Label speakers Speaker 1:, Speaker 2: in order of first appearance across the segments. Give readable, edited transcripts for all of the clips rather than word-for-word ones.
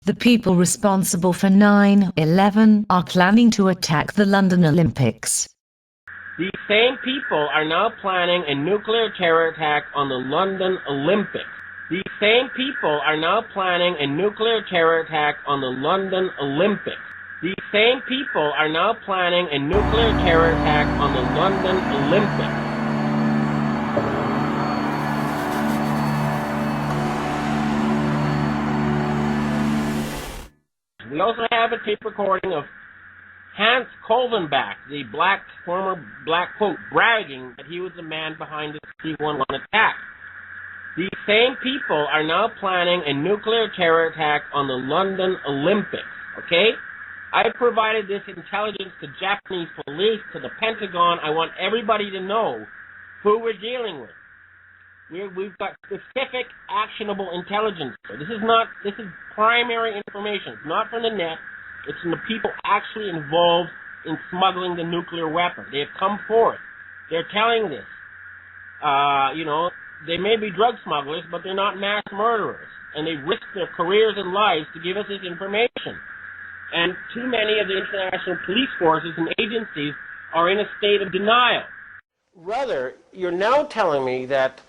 Speaker 1: The people responsible for 9/11 are planning to attack the London Olympics.
Speaker 2: These same people are now planning a nuclear terror attack on the London Olympics. These same people are now planning a nuclear terror attack on the London Olympics. These same people are now planning a nuclear terror attack on the London Olympics. We also have a tape recording of Hans Kolvenbach, the former black quote, bragging that he was the man behind the C-11 attack. These same people are now planning a nuclear terror attack on the London Olympics, okay? I provided this intelligence to Japanese police, to the Pentagon. I want everybody to know who we're dealing with. We've got specific, actionable intelligence. This is primary information. It's not from the net. It's from the people actually involved in smuggling the nuclear weapon. They have come forth. They're telling this. They may be drug smugglers, but they're not mass murderers. And they risk their careers and lives to give us this information. And too many of the international police forces and agencies are in a state of denial. Rather, you're now telling me that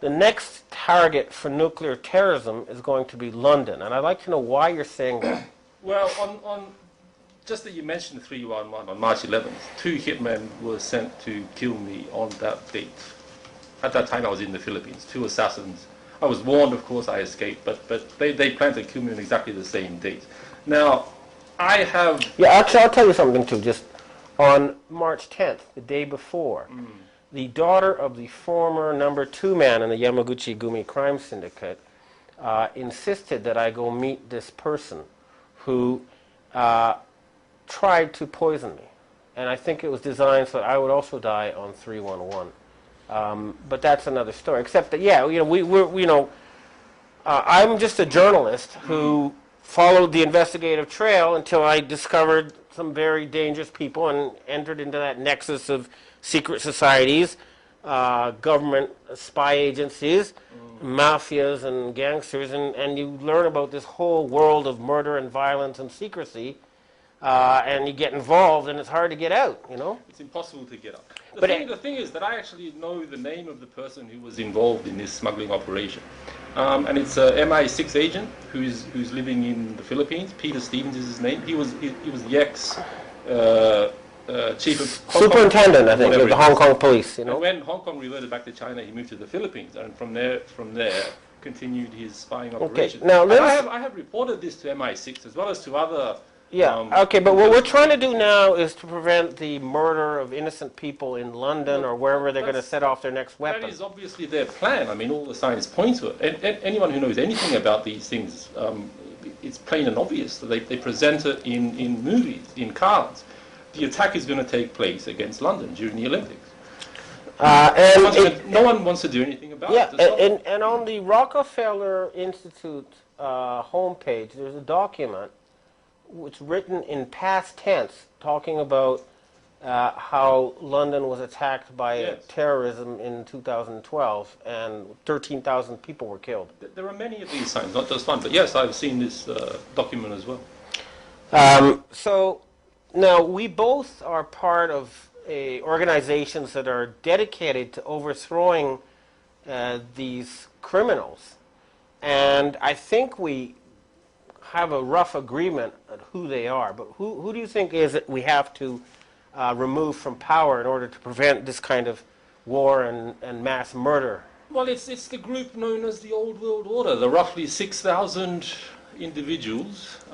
Speaker 2: the next target for nuclear terrorism is going to be London. And I'd like to know why you're saying that.
Speaker 3: Well, on just that you mentioned 311 on March 11th, 2 hitmen were sent to kill me on that date. At that time I was in the Philippines, 2 assassins. I was warned, of course, I escaped, but they planned to kill me on exactly the same date. Now, I have...
Speaker 2: Yeah, actually, I'll tell you something too. Just on March 10th, the day before, the daughter of the former number 2 man in the Yamaguchi-gumi crime syndicate insisted that I go meet this person who tried to poison me. And I think it was designed so that I would also die on 311. But that's another story. Except that, I'm just a journalist who followed the investigative trail until I discovered some very dangerous people and entered into that nexus of secret societies, government spy agencies, mafias and gangsters, and you learn about this whole world of murder and violence and secrecy, and you get involved, and it's hard to get out,
Speaker 3: It's impossible to get out. The thing is that I actually know the name of the person who was involved in this smuggling operation. And it's a MI6 agent who's living in the Philippines. Peter Stevens is his name. He was the ex chief of
Speaker 2: superintendent, I think, of the Hong Kong police.
Speaker 3: And when Hong Kong reverted back to China, he moved to the Philippines, and from there continued his spying operation.
Speaker 2: Okay. Now,
Speaker 3: I have reported this to MI6 as well as to other.
Speaker 2: But what we're trying to do now is to prevent the murder of innocent people in London or wherever they're going to set off their next weapon.
Speaker 3: That is obviously their plan. I mean, all the signs point to it. And anyone who knows anything about these things, it's plain and obvious that they present it in movies, in cards. The attack is going to take place against London during the Olympics. No one wants to do anything about it.
Speaker 2: And on the Rockefeller Institute homepage, there's a document which written in past tense talking about how London was attacked by terrorism in 2012 and 13,000 people were killed.
Speaker 3: There are many of these signs, not just one, but yes, I've seen this document as well.
Speaker 2: So now we both are part of organizations that are dedicated to overthrowing these criminals, and I think we have a rough agreement on who they are, but who do you think is it we have to remove from power in order to prevent this kind of war and mass murder?
Speaker 3: Well, it's the group known as the Old World Order, the roughly 6,000 individuals,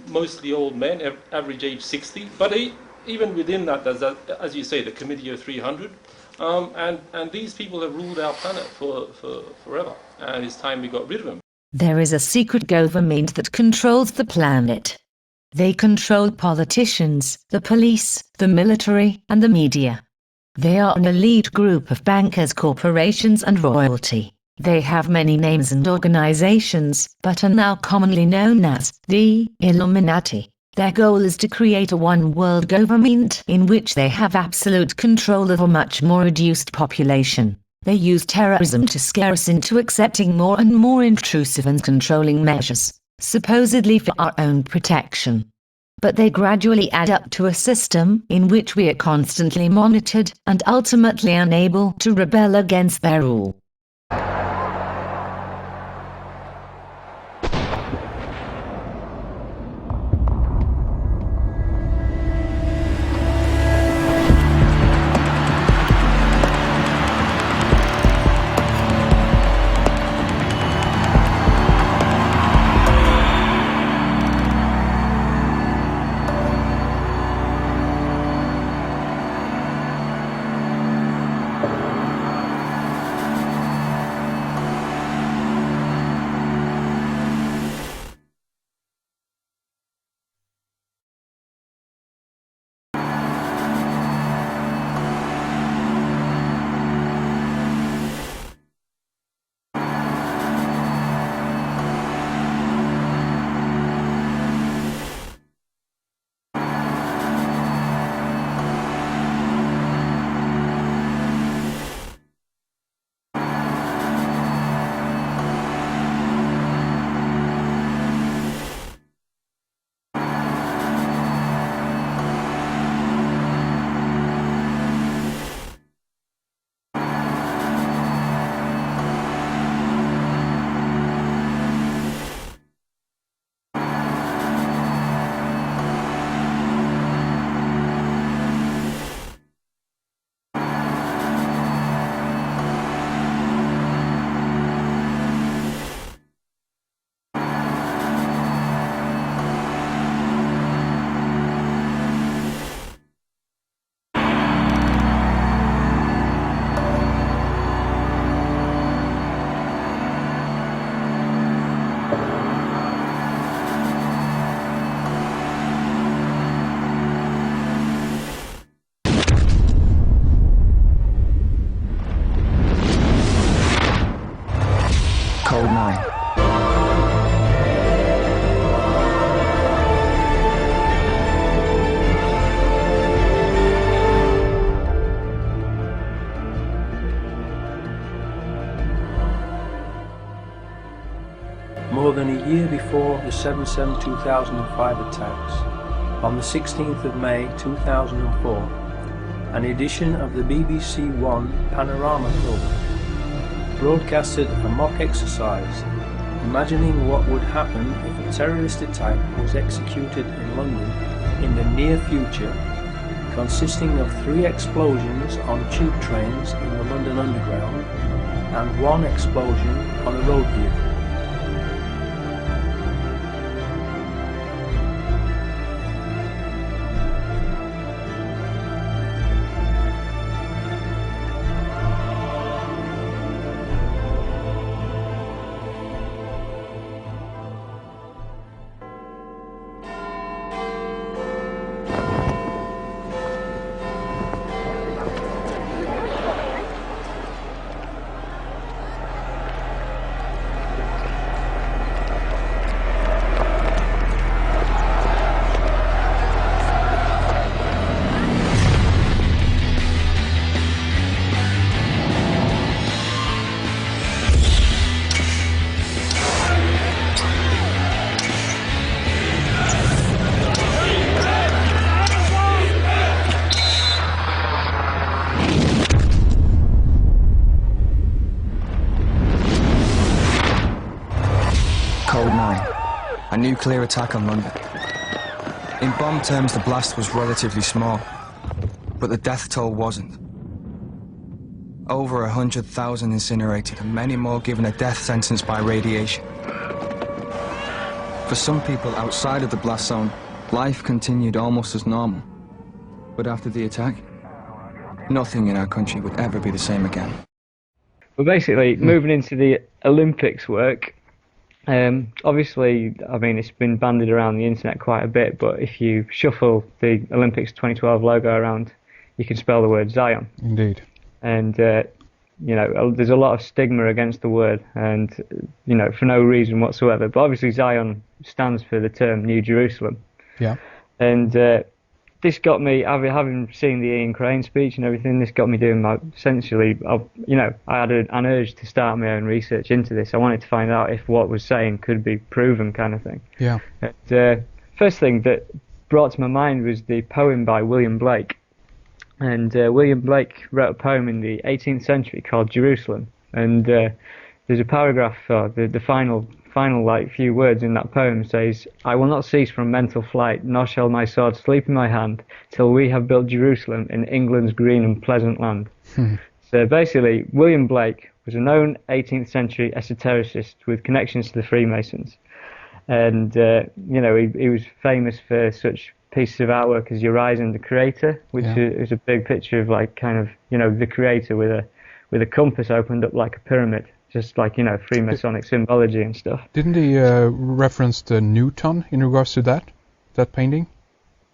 Speaker 3: mostly old men, average age 60, but even within that, there's, as you say, the Committee of 300, and these people have ruled our planet for forever, and it's time we got rid of them.
Speaker 1: There is a secret government that controls the planet. They control politicians, the police, the military, and the media. They are an elite group of bankers, corporations, and royalty. They have many names and organizations, but are now commonly known as the Illuminati. Their goal is to create a one-world government in which they have absolute control of a much more reduced population. They use terrorism to scare us into accepting more and more intrusive and controlling measures. supposedly for our own protection. But they gradually add up to a system in which we are constantly monitored and ultimately unable to rebel against their rule.
Speaker 4: Code 9.
Speaker 5: More than a year before the 7/7/2005 attacks, on the 16th of May 2004, an edition of the BBC One Panorama Film broadcasted a mock exercise imagining what would happen if a terrorist attack was executed in London in the near future, consisting of 3 explosions on tube trains in the London Underground and 1 explosion on a road vehicle.
Speaker 4: Code 9. A nuclear attack on London. In bomb terms, the blast was relatively small, but the death toll wasn't. Over 100,000 incinerated and many more given a death sentence by radiation. For some people outside of the blast zone, life continued almost as normal. But after the attack, nothing in our country would ever be the same again.
Speaker 6: But basically, moving into the Olympics work, obviously, I mean, it's been bandied around the internet quite a bit, but if you shuffle the Olympics 2012 logo around, you can spell the word Zion.
Speaker 7: Indeed.
Speaker 6: And, you know, there's a lot of stigma against the word, and, you know, for no reason whatsoever. But obviously Zion stands for the term New Jerusalem.
Speaker 7: Yeah.
Speaker 6: And this got me, having seen the Ian Crane speech and everything, this got me doing essentially, I had an urge to start my own research into this. I wanted to find out if what was saying could be proven, kind of thing.
Speaker 7: Yeah.
Speaker 6: And, first thing that brought to my mind was the poem by William Blake. And William Blake wrote a poem in the 18th century called Jerusalem. And there's a paragraph, the final few words in that poem says, "I will not cease from mental flight, nor shall my sword sleep in my hand, till we have built Jerusalem in England's green and pleasant land." So basically, William Blake was a known 18th century esotericist with connections to the Freemasons. And, he was famous for such pieces of artwork as Urizen the Creator, which is a big picture of the Creator with a compass opened up like a pyramid. Just like, Freemasonic symbology and stuff.
Speaker 7: Didn't he reference the Newton in regards to that painting?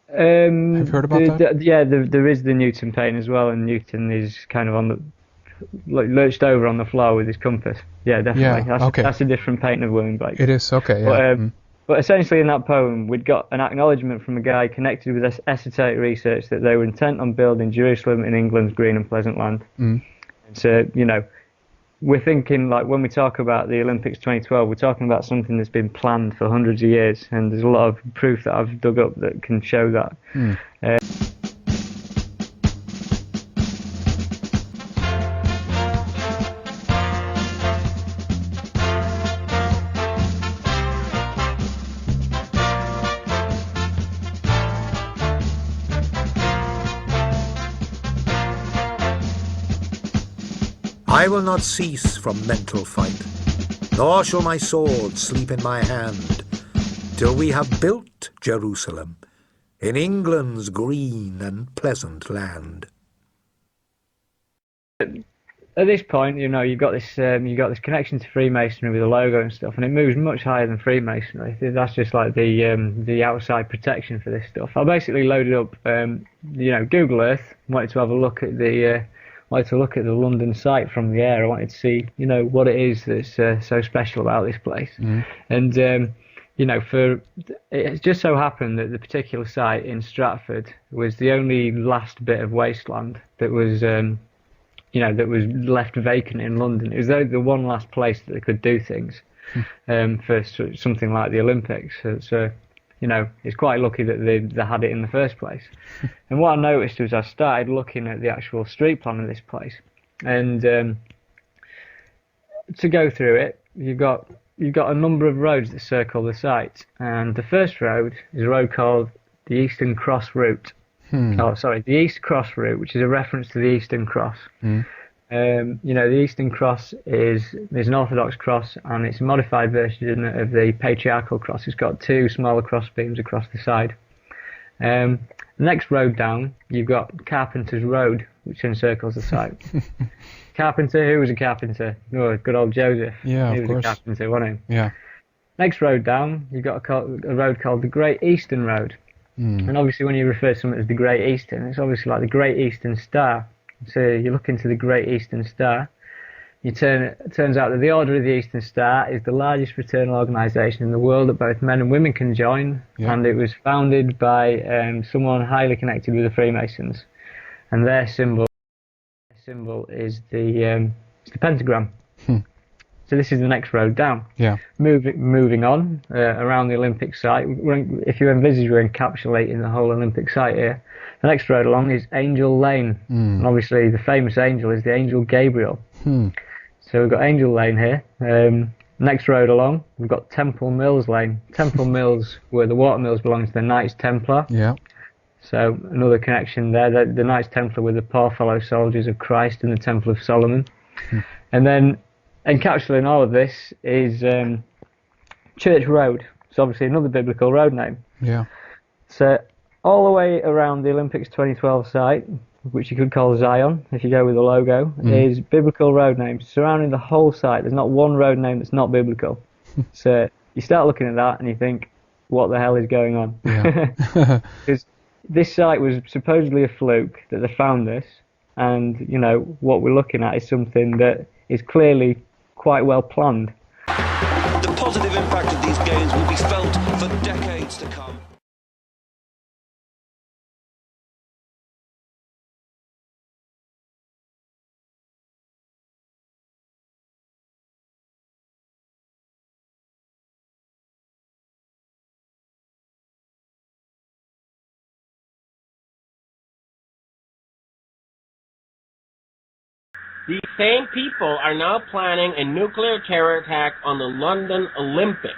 Speaker 7: Have you heard about that?
Speaker 6: There is the Newton painting as well, and Newton is kind of lurched over on the floor with his compass. Yeah, definitely.
Speaker 7: Yeah,
Speaker 6: That's a different painting of William Blake.
Speaker 7: It is, okay, yeah.
Speaker 6: But essentially in that poem, we'd got an acknowledgement from a guy connected with esoteric research that they were intent on building Jerusalem in England's green and pleasant land. And so, we're thinking, like, when we talk about the Olympics 2012, we're talking about something that's been planned for hundreds of years, and there's a lot of proof that I've dug up that can show that.
Speaker 8: I will not cease from mental fight, nor shall my sword sleep in my hand, till we have built Jerusalem in England's green and pleasant land.
Speaker 6: At this point, you've got this connection to Freemasonry with the logo and stuff, and it moves much higher than Freemasonry. That's just like the outside protection for this stuff. I basically loaded up, Google Earth, wanted to have a look at the London site from the air. I wanted to see, what it is that's so special about this place. And, it just so happened that the particular site in Stratford was the only last bit of wasteland that was, that was left vacant in London. It was the one last place that they could do things for something like the Olympics. So it's quite lucky that they had it in the first place. And what I noticed was I started looking at the actual street plan of this place. And to go through it, you've got a number of roads that circle the site. And the first road is a road called the Eastern Cross Route. The East Cross Route, which is a reference to the Eastern Cross. The Eastern Cross is an Orthodox cross, and it's a modified version of the patriarchal cross. It's got two smaller cross beams across the side. The next road down, you've got Carpenter's Road, which encircles the site. Carpenter, who was a carpenter? Oh, good old Joseph.
Speaker 7: Yeah,
Speaker 6: he
Speaker 7: of
Speaker 6: was
Speaker 7: course.
Speaker 6: a carpenter, wasn't he?
Speaker 7: Yeah.
Speaker 6: Next road down, you've got a road called the Great Eastern Road. And obviously when you refer to something as the Great Eastern, it's obviously like the Great Eastern Star. So you look into the Great Eastern Star, it turns out that the Order of the Eastern Star is the largest fraternal organisation in the world that both men and women can join, and it was founded by someone highly connected with the Freemasons, and their symbol is the pentagram. So this is the next road down. Yeah. Moving on around the Olympic site. If you envisage we're encapsulating the whole Olympic site here, the next road along is Angel Lane. And obviously the famous angel is the Angel Gabriel. So we've got Angel Lane here. Next road along, we've got Temple Mills Lane. Temple Mills, where the water mills belong to the Knights Templar. Yeah. So another connection there. The Knights Templar were the poor fellow soldiers of Christ in the Temple of Solomon. And then encapsulating all of this is Church Road. It's obviously another biblical road name. Yeah. So all the way around the Olympics 2012 site, which you could call Zion if you go with the logo, is biblical road names surrounding the whole site. There's not one road name that's not biblical. So you start looking at that and you think, what the hell is going on? Because this site was supposedly a fluke that they found this, and what we're looking at is something that is clearly quite well planned.
Speaker 9: The positive impact of these games will be felt for decades to come.
Speaker 2: These same people are now planning a nuclear terror attack on the London Olympics.